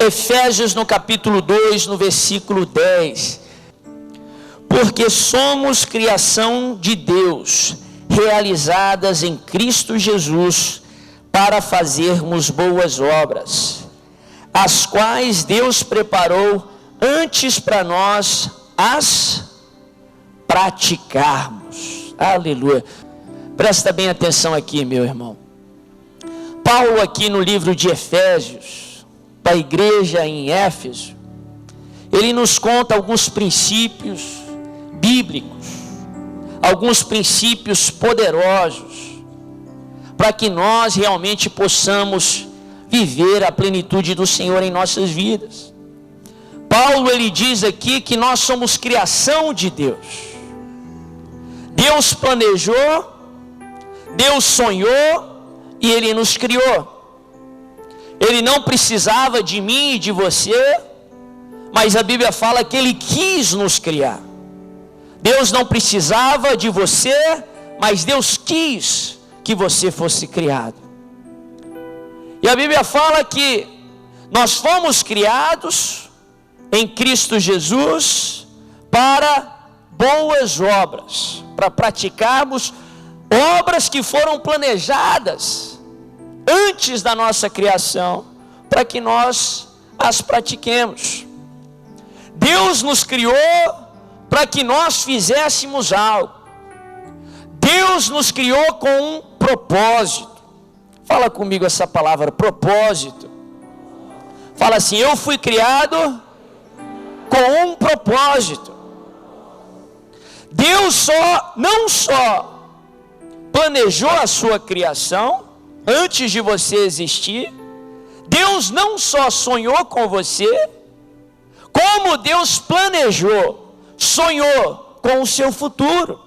Efésios no capítulo 2, no versículo 10. Porque somos criação de Deus, realizadas em Cristo Jesus, para fazermos boas obras, as quais Deus preparou antes para nós as praticarmos. Aleluia. Presta bem atenção aqui, meu irmão. Paulo aqui no livro de Efésios, para a igreja em Éfeso, ele nos conta alguns princípios bíblicos, alguns princípios poderosos, para que nós realmente possamos viver a plenitude do Senhor em nossas vidas. Paulo, ele diz aqui que nós somos criação de Deus. Deus planejou, Deus sonhou e Ele nos criou. Ele não precisava de mim e de você, mas a Bíblia fala que Ele quis nos criar. Deus não precisava de você, mas Deus quis que você fosse criado. E a Bíblia fala que nós fomos criados em Cristo Jesus para boas obras, para praticarmos obras que foram planejadas antes da nossa criação, para que nós as pratiquemos. Deus nos criou para que nós fizéssemos algo. Deus nos criou com um propósito. Fala comigo essa palavra, propósito. Fala assim: eu fui criado com um propósito. Deus não só planejou a sua criação antes de você existir, Deus não só sonhou com você, como Deus planejou, sonhou com o seu futuro,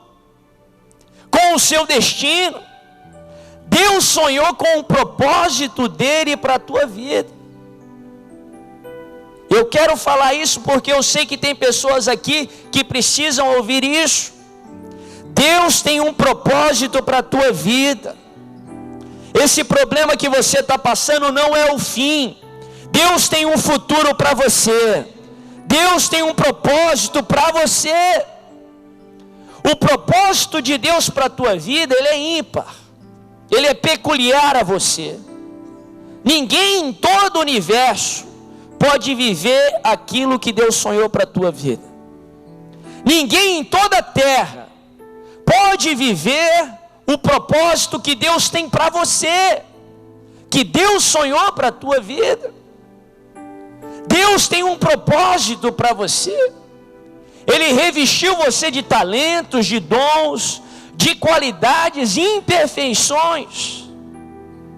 com o seu destino. Deus sonhou com o propósito dele para a tua vida. Eu quero falar isso porque eu sei que tem pessoas aqui que precisam ouvir isso. Deus tem um propósito para a tua vida. Esse problema que você está passando não é o fim. Deus tem um futuro para você. Deus tem um propósito para você. O propósito de Deus para a tua vida, ele é ímpar. Ele é peculiar a você. Ninguém em todo o universo pode viver aquilo que Deus sonhou para a tua vida. Ninguém em toda a terra pode viver o propósito que Deus tem para você, que Deus sonhou para a tua vida. Deus tem um propósito para você. Ele revestiu você de talentos, de dons, de qualidades e imperfeições,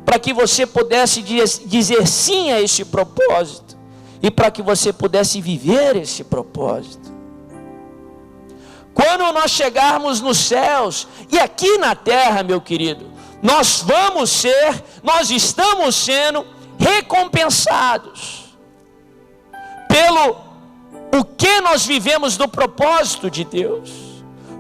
para que você pudesse dizer sim a esse propósito, e para que você pudesse viver esse propósito. Quando nós chegarmos nos céus, e aqui na terra, meu querido, nós estamos sendo recompensados pelo o que nós vivemos do propósito de Deus.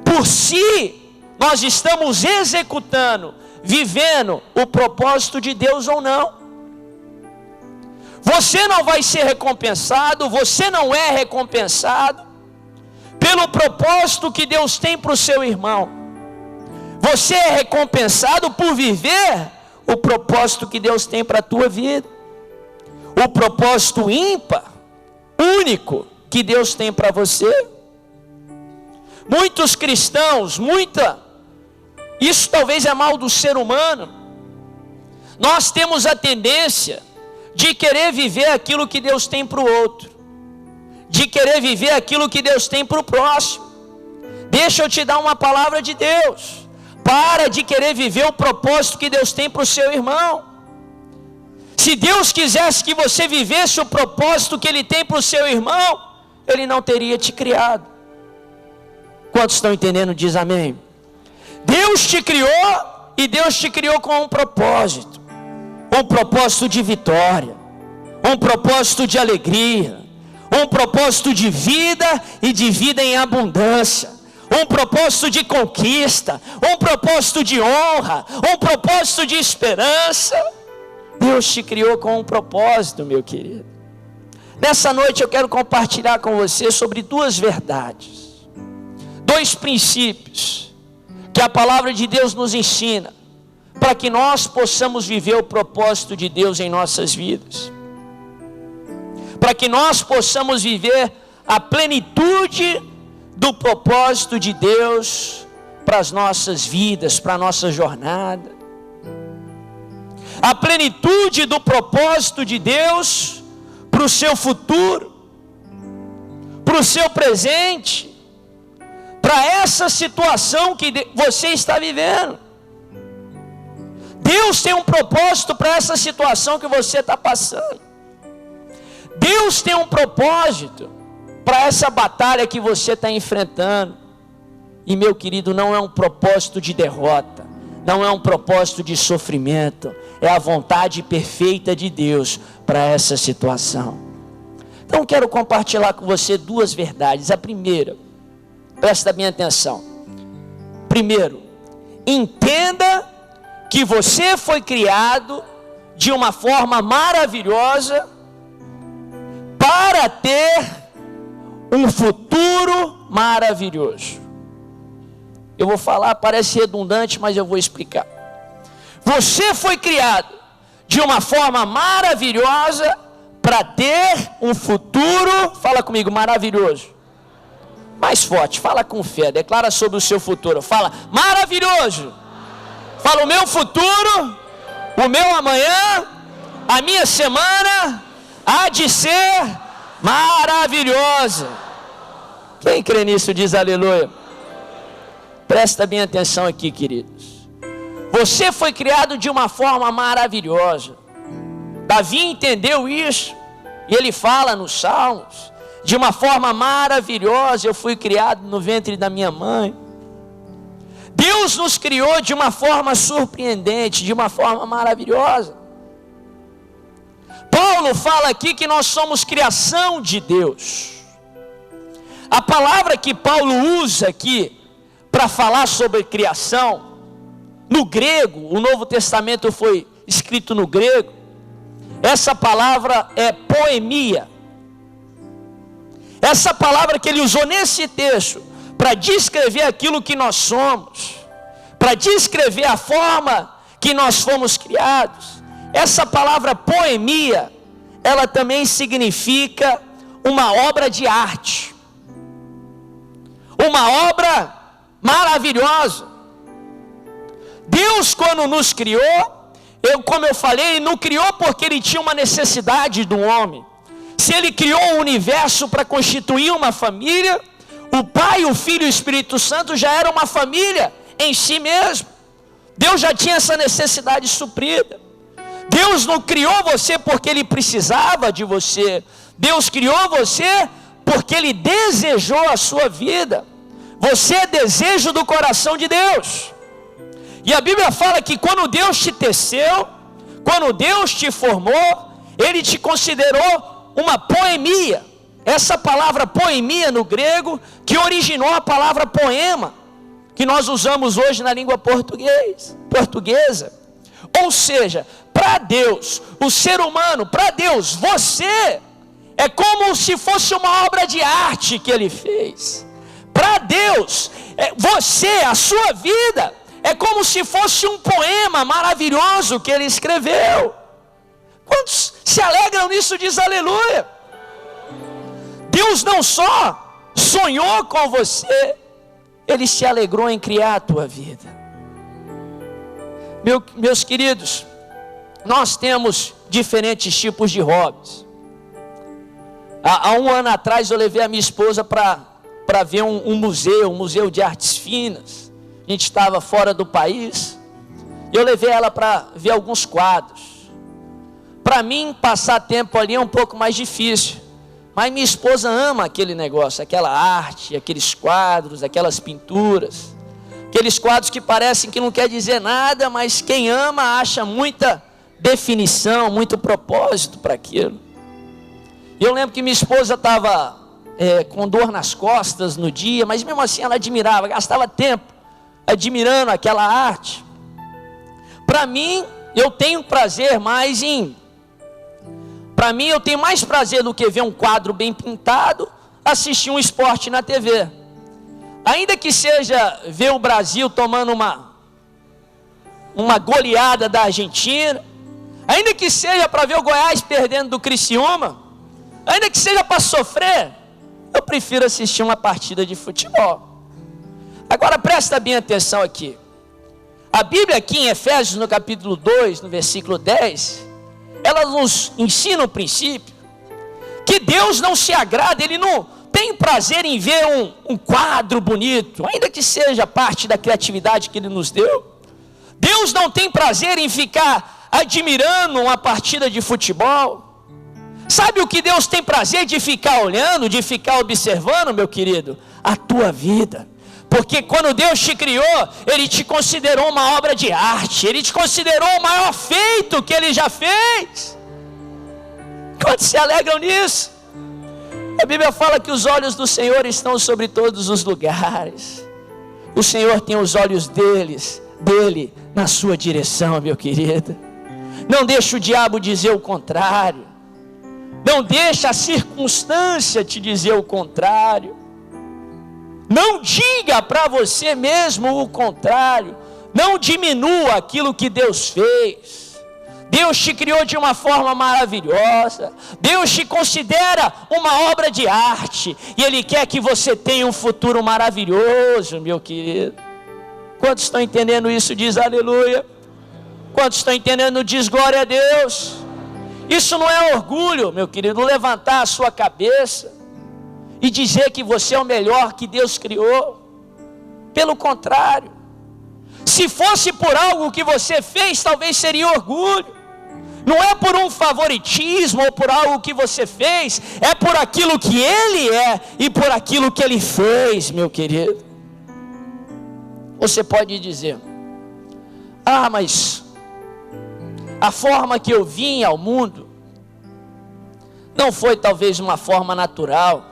Por si, nós estamos executando, vivendo o propósito de Deus ou não. Você não vai ser recompensado, você não é recompensado pelo propósito que Deus tem para o seu irmão. Você é recompensado por viver o propósito que Deus tem para a tua vida. O propósito ímpar, único, que Deus tem para você. Muitos cristãos, isso talvez é mal do ser humano, nós temos a tendência de querer viver aquilo que Deus tem para o outro, de querer viver aquilo que Deus tem para o próximo. Deixa eu te dar uma palavra de Deus: para de querer viver o propósito que Deus tem para o seu irmão. Se Deus quisesse que você vivesse o propósito que Ele tem para o seu irmão, Ele não teria te criado. Quantos estão entendendo? Diz amém. Deus te criou, e Deus te criou com um propósito de vitória, um propósito de alegria, um propósito de vida e de vida em abundância, um propósito de conquista, um propósito de honra, um propósito de esperança. Deus te criou com um propósito, meu querido. Nessa noite eu quero compartilhar com você sobre duas verdades, dois princípios que a palavra de Deus nos ensina, para que nós possamos viver o propósito de Deus em nossas vidas, para que nós possamos viver a plenitude do propósito de Deus para as nossas vidas, para a nossa jornada, a plenitude do propósito de Deus para o seu futuro, para o seu presente, para essa situação que você está vivendo. Deus tem um propósito para essa situação que você está passando. Deus tem um propósito para essa batalha que você está enfrentando. E, meu querido, não é um propósito de derrota, não é um propósito de sofrimento, é a vontade perfeita de Deus para essa situação. Então quero compartilhar com você duas verdades. A primeira, presta bem atenção. Primeiro, entenda que você foi criado de uma forma maravilhosa para ter um futuro maravilhoso. Eu vou falar, parece redundante, mas eu vou explicar. Você foi criado de uma forma maravilhosa para ter um futuro, fala comigo, maravilhoso. Mais forte, fala com fé, declara sobre o seu futuro. Fala, maravilhoso. Fala, o meu futuro, o meu amanhã, a minha semana há de ser maravilhosa. Quem crê nisso diz aleluia. Presta bem atenção aqui, queridos. Você foi criado de uma forma maravilhosa. Davi entendeu isso, e ele fala nos Salmos, de uma forma maravilhosa eu fui criado no ventre da minha mãe. Deus nos criou de uma forma surpreendente, de uma forma maravilhosa. Paulo fala aqui que nós somos criação de Deus. A palavra que Paulo usa aqui para falar sobre criação, no grego, o Novo Testamento foi escrito no grego, essa palavra é poemia. Essa palavra que ele usou nesse texto para descrever aquilo que nós somos, para descrever a forma que nós fomos criados. Essa palavra poemia, ela também significa uma obra de arte, uma obra maravilhosa. Deus, quando nos criou, como eu falei, Ele não criou porque Ele tinha uma necessidade do homem. Se Ele criou o universo para constituir uma família, o Pai, o Filho e o Espírito Santo já era uma família em si mesmo. Deus já tinha essa necessidade suprida. Deus não criou você porque Ele precisava de você. Deus criou você porque Ele desejou a sua vida. Você é desejo do coração de Deus. E a Bíblia fala que quando Deus te teceu, quando Deus te formou, Ele te considerou uma poemia. Essa palavra poemia no grego, que originou a palavra poema, que nós usamos hoje na língua portuguesa. Ou seja, para Deus, o ser humano, para Deus, você é como se fosse uma obra de arte que Ele fez. Para Deus, você, a sua vida, é como se fosse um poema maravilhoso que Ele escreveu. Quantos se alegram nisso, diz aleluia. Deus não só sonhou com você, Ele se alegrou em criar a tua vida. Meus queridos, nós temos diferentes tipos de hobbies. Há um ano atrás eu levei a minha esposa para ver um museu de artes finas. A gente estava fora do país, e eu levei ela para ver alguns quadros. Para mim, passar tempo ali é um pouco mais difícil, mas minha esposa ama aquele negócio, aquela arte, aqueles quadros, aquelas pinturas, aqueles quadros que parecem que não quer dizer nada, mas quem ama acha muita definição, muito propósito para aquilo. E eu lembro que minha esposa estava com dor nas costas no dia, mas mesmo assim ela admirava, gastava tempo admirando aquela arte. Para mim, eu tenho prazer mais em Para mim, eu tenho mais prazer do que ver um quadro bem pintado, assistir um esporte na TV. Ainda que seja ver o Brasil tomando uma goleada da Argentina, ainda que seja para ver o Goiás perdendo do Criciúma, ainda que seja para sofrer, eu prefiro assistir uma partida de futebol. Agora presta bem atenção aqui. A Bíblia aqui em Efésios, no capítulo 2, no versículo 10, ela nos ensina um princípio, que Deus não se agrada, Ele não tem prazer em ver um quadro bonito, ainda que seja parte da criatividade que Ele nos deu. Deus não tem prazer em ficar admirando uma partida de futebol. Sabe o que Deus tem prazer de ficar olhando, de ficar observando, meu querido? A tua vida. Porque quando Deus te criou, Ele te considerou uma obra de arte, Ele te considerou o maior feito que Ele já fez. Quantos se alegram nisso? A Bíblia fala que os olhos do Senhor estão sobre todos os lugares. O Senhor tem os olhos dele na sua direção, meu querido. Não deixa o diabo dizer o contrário. Não deixa a circunstância te dizer o contrário. Não diga para você mesmo o contrário. Não diminua aquilo que Deus fez. Deus te criou de uma forma maravilhosa. Deus te considera uma obra de arte. E Ele quer que você tenha um futuro maravilhoso, meu querido. Quantos estão entendendo isso? Diz aleluia. Quantos estão entendendo? Diz glória a Deus. Isso não é orgulho, meu querido, levantar a sua cabeça e dizer que você é o melhor que Deus criou. Pelo contrário, se fosse por algo que você fez, talvez seria orgulho. Não é por um favoritismo ou por algo que você fez, é por aquilo que Ele é e por aquilo que Ele fez, meu querido. Você pode dizer: ah, mas a forma que eu vim ao mundo não foi talvez uma forma natural.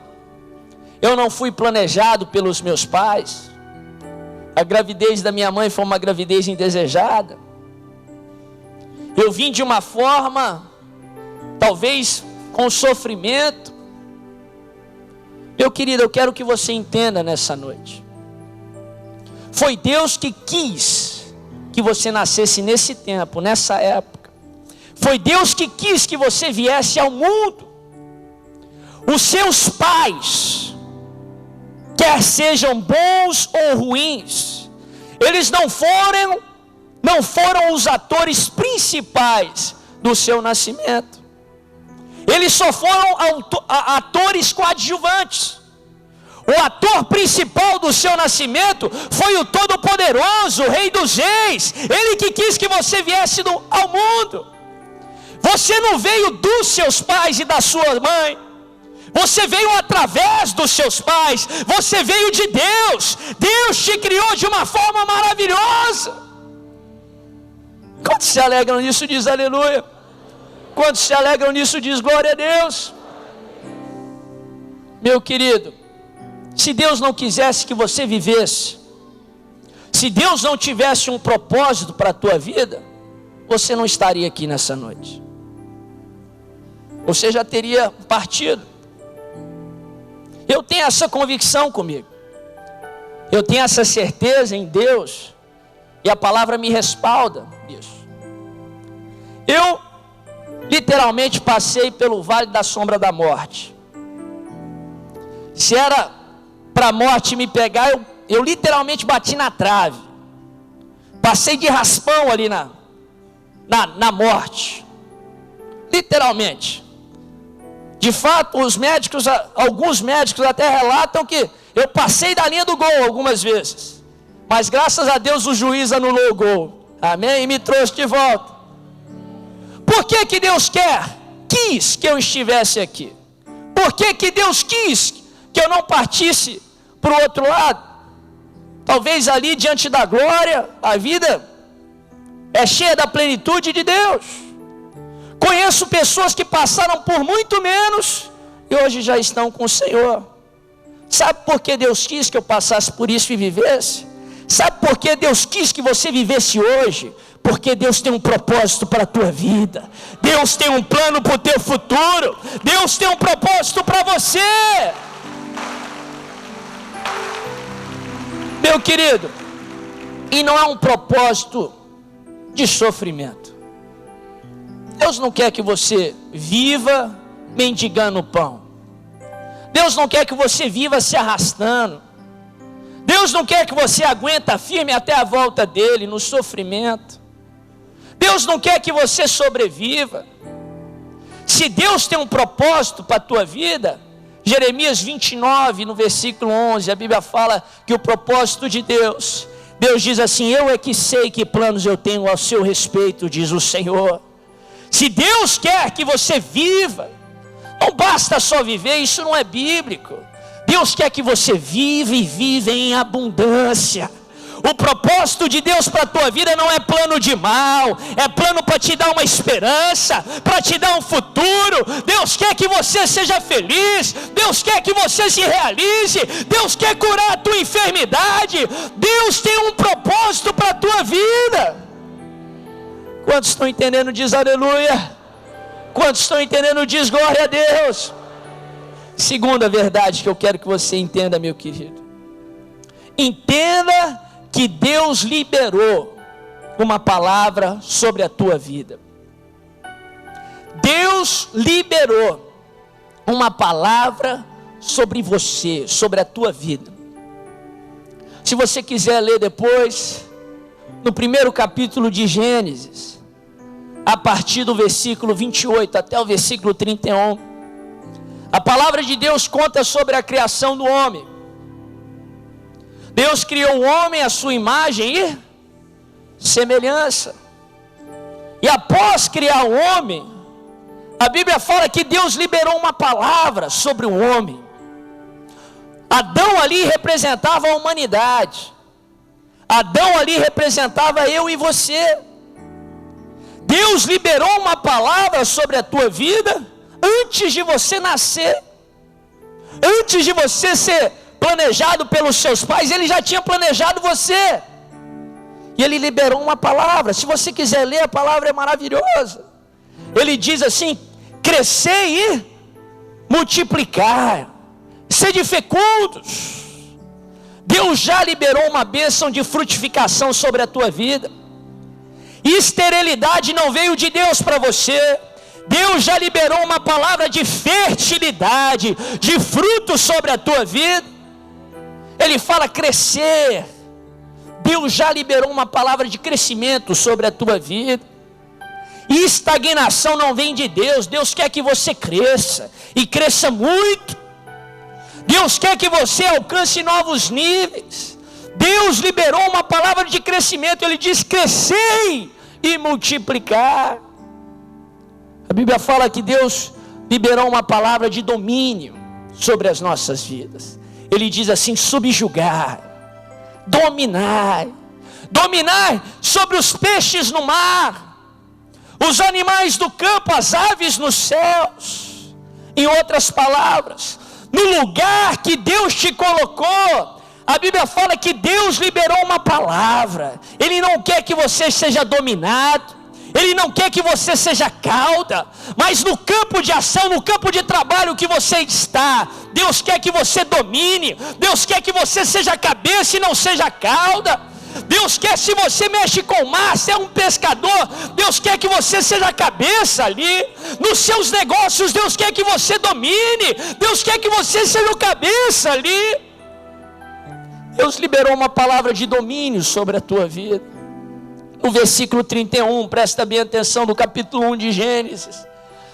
Eu não fui planejado pelos meus pais. A gravidez da minha mãe foi uma gravidez indesejada. Eu vim de uma forma, talvez com sofrimento. Meu querido, eu quero que você entenda nessa noite. Foi Deus que quis que você nascesse nesse tempo, nessa época. Foi Deus que quis que você viesse ao mundo. Os seus pais, quer sejam bons ou ruins, eles não foram os atores principais do seu nascimento. Eles só foram atores coadjuvantes. O ator principal do seu nascimento foi o Todo-Poderoso, o Rei dos Reis. Ele que quis que você viesse ao mundo. Você não veio dos seus pais e da sua mãe. Você veio através dos seus pais. Você veio de Deus. Deus te criou de uma forma maravilhosa. Quantos se alegram nisso, diz aleluia. Quantos se alegram nisso, diz glória a Deus. Meu querido, se Deus não quisesse que você vivesse, se Deus não tivesse um propósito para a tua vida, você não estaria aqui nessa noite. Você já teria partido. Eu tenho essa convicção comigo. Eu tenho essa certeza em Deus. E a palavra me respalda isso. Eu literalmente passei pelo vale da sombra da morte. Se era para a morte me pegar, eu literalmente bati na trave. Passei de raspão ali na morte. Literalmente. De fato, alguns médicos até relatam que eu passei da linha do gol algumas vezes. Mas graças a Deus o juiz anulou o gol. Amém? E me trouxe de volta. Por que Deus quis que eu estivesse aqui? Por que Deus quis que eu não partisse para o outro lado? Talvez ali diante da glória, a vida é cheia da plenitude de Deus. Conheço pessoas que passaram por muito menos e hoje já estão com o Senhor. Sabe por que Deus quis que eu passasse por isso e vivesse? Sabe por que Deus quis que você vivesse hoje? Porque Deus tem um propósito para a tua vida. Deus tem um plano para o teu futuro. Deus tem um propósito para você. Meu querido, e não é um propósito de sofrimento. Deus não quer que você viva mendigando pão. Deus não quer que você viva se arrastando. Deus não quer que você aguente firme até a volta dele no sofrimento. Deus não quer que você sobreviva. Se Deus tem um propósito para a tua vida, Jeremias 29, no versículo 11, a Bíblia fala que o propósito de Deus, Deus diz assim: eu é que sei que planos eu tenho ao seu respeito, diz o Senhor. Se Deus quer que você viva, não basta só viver, isso não é bíblico. Deus quer que você viva e viva em abundância. O propósito de Deus para a tua vida não é plano de mal, é plano para te dar uma esperança, para te dar um futuro. Deus quer que você seja feliz, Deus quer que você se realize, Deus quer curar a tua enfermidade. Deus tem um propósito para a tua vida. Quantos estão entendendo? Diz aleluia. Quantos estão entendendo? Diz glória a Deus. Segunda verdade que eu quero que você entenda, meu querido. Entenda que Deus liberou uma palavra sobre a tua vida. Deus liberou uma palavra sobre você, sobre a tua vida. Se você quiser ler depois, no primeiro capítulo de Gênesis, a partir do versículo 28 até o versículo 31, a palavra de Deus conta sobre a criação do homem. Deus criou o homem à sua imagem e semelhança. E após criar o homem, a Bíblia fala que Deus liberou uma palavra sobre o homem. Adão ali representava a humanidade. Adão ali representava eu e você. Deus liberou uma palavra sobre a tua vida antes de você nascer. Antes de você ser planejado pelos seus pais, Ele já tinha planejado você. E Ele liberou uma palavra. Se você quiser ler, a palavra é maravilhosa. Ele diz assim: crescer e multiplicar, sede fecundos. Deus já liberou uma bênção de frutificação sobre a tua vida. Esterilidade não veio de Deus para você. Deus já liberou uma palavra de fertilidade, de fruto sobre a tua vida. Ele fala crescer. Deus já liberou uma palavra de crescimento sobre a tua vida. E estagnação não vem de Deus. Deus quer que você cresça, e cresça muito. Deus quer que você alcance novos níveis. Deus liberou uma palavra de crescimento. Ele diz: crescei e multiplicar. A Bíblia fala que Deus liberou uma palavra de domínio sobre as nossas vidas. Ele diz assim: subjugar, dominar. Dominar sobre os peixes no mar, os animais do campo, as aves nos céus. Em outras palavras, no lugar que Deus te colocou, a Bíblia fala que Deus liberou uma palavra. Ele não quer que você seja dominado, Ele não quer que você seja cauda, mas no campo de ação, no campo de trabalho que você está, Deus quer que você domine. Deus quer que você seja cabeça e não seja cauda. Deus quer, se você mexe com o mar, se é um pescador, Deus quer que você seja cabeça ali. Nos seus negócios, Deus quer que você domine. Deus quer que você seja o cabeça ali. Deus liberou uma palavra de domínio sobre a tua vida. No versículo 31, presta bem atenção, no capítulo 1 de Gênesis,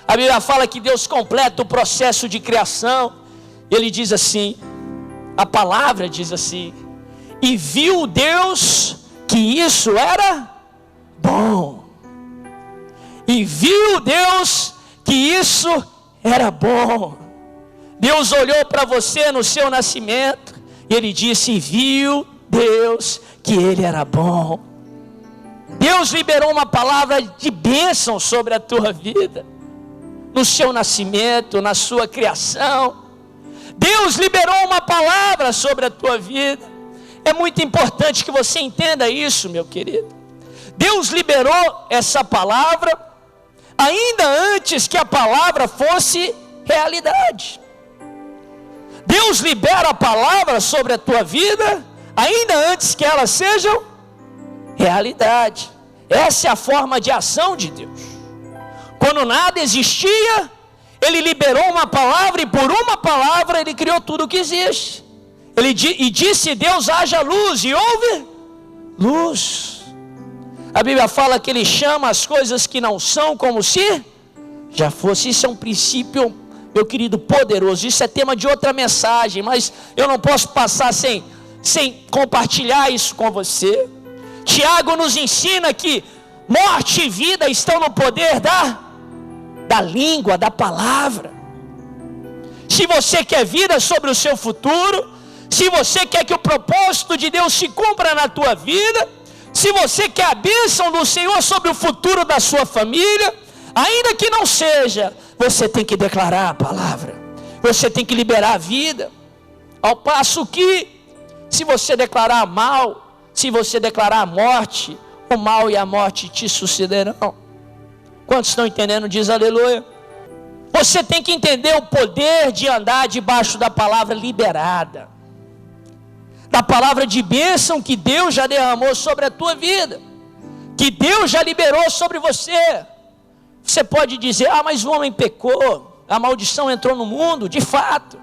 a Bíblia fala que Deus completa o processo de criação. Ele diz assim, a palavra diz assim: e viu Deus que isso era bom. E viu Deus que isso era bom. Deus olhou para você no seu nascimento e Ele disse: e viu Deus que Ele era bom. Deus liberou uma palavra de bênção sobre a tua vida, no seu nascimento, na sua criação. Deus liberou uma palavra sobre a tua vida. É muito importante que você entenda isso, meu querido. Deus liberou essa palavra ainda antes que a palavra fosse realidade. Deus libera a palavra sobre a tua vida ainda antes que ela seja realidade. Essa é a forma de ação de Deus. Quando nada existia, Ele liberou uma palavra, e por uma palavra Ele criou tudo o que existe. E disse Deus: haja luz, e houve luz. A Bíblia fala que Ele chama as coisas que não são como se já fosse. Isso é um princípio, meu querido, poderoso. Isso é tema de outra mensagem, mas eu não posso passar sem compartilhar isso com você. Tiago nos ensina que morte e vida estão no poder da língua, da palavra. Se você quer vida sobre o seu futuro, se você quer que o propósito de Deus se cumpra na tua vida, se você quer a bênção do Senhor sobre o futuro da sua família, ainda que não seja, você tem que declarar a palavra, você tem que liberar a vida. Ao passo que, se você declarar mal, se você declarar a morte, o mal e a morte te sucederão. Quantos estão entendendo? Diz aleluia. Você tem que entender o poder de andar debaixo da palavra liberada, da palavra de bênção que Deus já derramou sobre a tua vida, que Deus já liberou sobre você. Você pode dizer: ah, mas o homem pecou, a maldição entrou no mundo. De fato,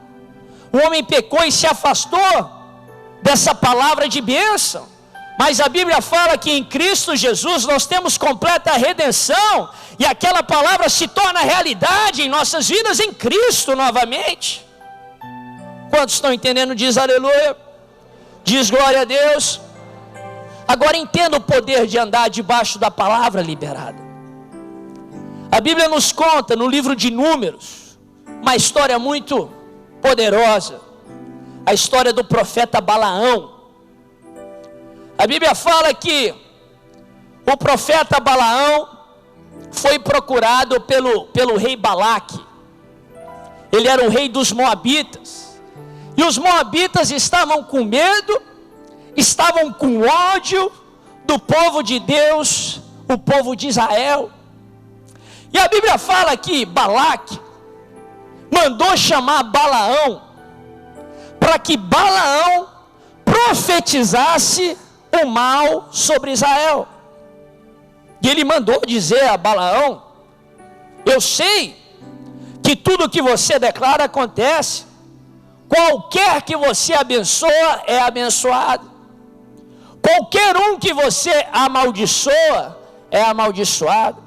o homem pecou e se afastou dessa palavra de bênção. Mas a Bíblia fala que em Cristo Jesus nós temos completa redenção, e aquela palavra se torna realidade em nossas vidas em Cristo novamente. Quantos estão entendendo? Diz aleluia. Diz glória a Deus. Agora entenda o poder de andar debaixo da palavra liberada. A Bíblia nos conta no livro de Números uma história muito poderosa, a história do profeta Balaão. A Bíblia fala que o profeta Balaão foi procurado pelo rei Balaque. Ele era o rei dos Moabitas, e os Moabitas estavam com medo, estavam com ódio do povo de Deus, o povo de Israel. E a Bíblia fala que Balaque mandou chamar Balaão, para que Balaão profetizasse o mal sobre Israel. E ele mandou dizer a Balaão: eu sei que tudo que você declara acontece, qualquer que você abençoa é abençoado, qualquer um que você amaldiçoa é amaldiçoado.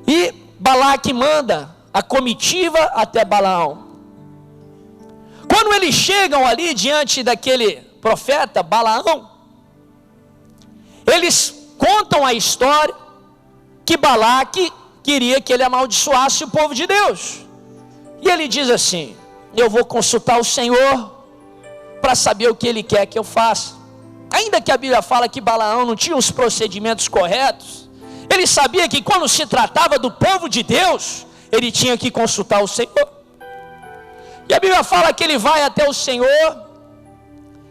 E Balaque manda a comitiva até Balaão. Quando eles chegam ali diante daquele profeta Balaão, eles contam a história que Balaque queria que ele amaldiçoasse o povo de Deus. E ele diz assim: eu vou consultar o Senhor para saber o que Ele quer que eu faça. Ainda que a Bíblia fala que Balaão não tinha os procedimentos corretos, ele sabia que quando se tratava do povo de Deus, ele tinha que consultar o Senhor. E a Bíblia fala que ele vai até o Senhor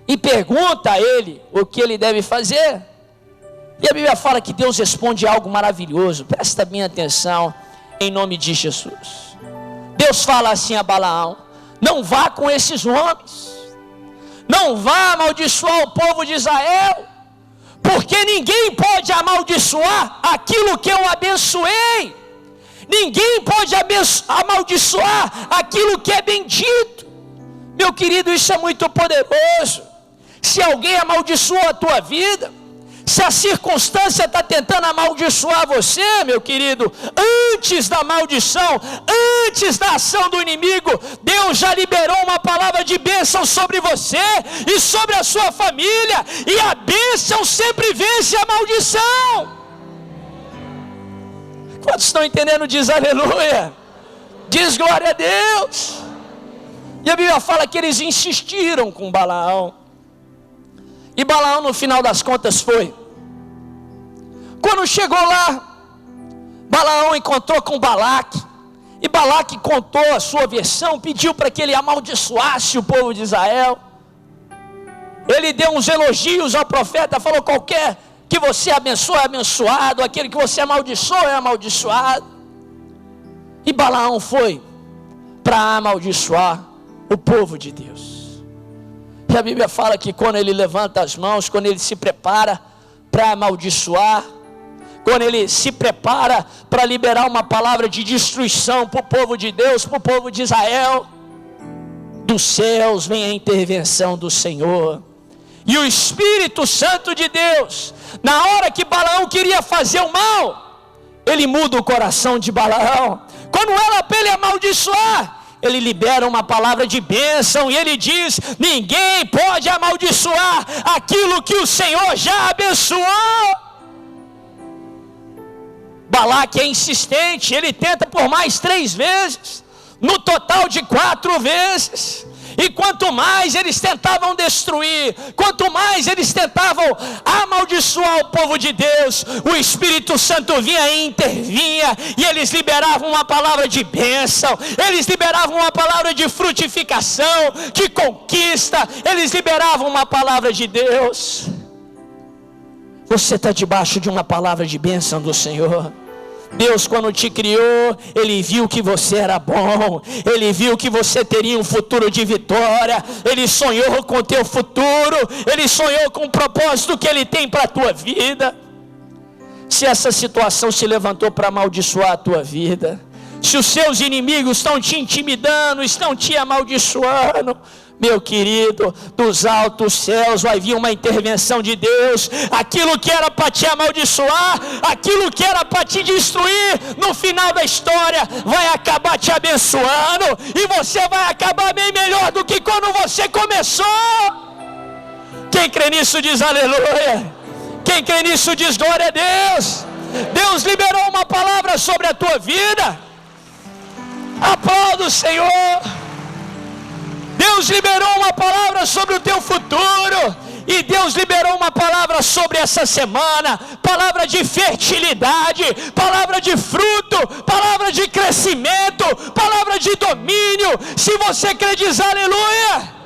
e pergunta a ele o que ele deve fazer. E a Bíblia fala que Deus responde algo maravilhoso. Presta bem atenção, em nome de Jesus. Deus fala assim a Balaão: não vá com esses homens, não vá amaldiçoar o povo de Israel, porque ninguém pode amaldiçoar aquilo que eu abençoei. Ninguém pode amaldiçoar aquilo que é bendito. Meu querido, isso é muito poderoso. Se alguém amaldiçoa a tua vida, se a circunstância está tentando amaldiçoar você, meu querido, antes da maldição, antes da ação do inimigo, Deus já liberou uma palavra de bênção sobre você e sobre a sua família, e a bênção sempre vence a maldição. Quantos estão entendendo? Diz aleluia. Diz glória a Deus. E a Bíblia fala que eles insistiram com Balaão, e Balaão no final das contas foi. Quando chegou lá, Balaão encontrou com Balaque, e Balaque contou a sua versão, pediu para que ele amaldiçoasse o povo de Israel. Ele deu uns elogios ao profeta, falou: qualquer que você abençoa é abençoado, aquele que você amaldiçoa é amaldiçoado. E Balaão foi para amaldiçoar o povo de Deus. E a Bíblia fala que quando ele levanta as mãos, quando ele se prepara para amaldiçoar, quando ele se prepara para liberar uma palavra de destruição para o povo de Deus, para o povo de Israel, dos céus vem a intervenção do Senhor. E o Espírito Santo de Deus, na hora que Balaão queria fazer o mal, ele muda o coração de Balaão. Quando era para ele amaldiçoar, ele libera uma palavra de bênção e ele diz: ninguém pode amaldiçoar aquilo que o Senhor já abençoou. Balaque é insistente, ele tenta por mais 3 vezes, no total de 4 vezes. E quanto mais eles tentavam destruir, quanto mais eles tentavam amaldiçoar o povo de Deus, o Espírito Santo vinha e intervinha, e eles liberavam uma palavra de bênção, eles liberavam uma palavra de frutificação, de conquista, eles liberavam uma palavra de Deus. Você está debaixo de uma palavra de bênção do Senhor. Deus, quando te criou, Ele viu que você era bom, Ele viu que você teria um futuro de vitória, Ele sonhou com o teu futuro, Ele sonhou com o propósito que Ele tem para a tua vida. Se essa situação se levantou para amaldiçoar a tua vida, se os seus inimigos estão te intimidando, estão te amaldiçoando, meu querido, dos altos céus vai vir uma intervenção de Deus. Aquilo que era para te amaldiçoar, aquilo que era para te destruir, no final da história vai acabar te abençoando, e você vai acabar bem melhor do que quando você começou. Quem crê nisso diz aleluia. Quem crê nisso diz glória a Deus. Deus liberou uma palavra sobre a tua vida. Aplauda o Senhor. Deus liberou uma palavra sobre o teu futuro, e Deus liberou uma palavra sobre essa semana, palavra de fertilidade, palavra de fruto, palavra de crescimento, palavra de domínio. Se você crê, diz aleluia.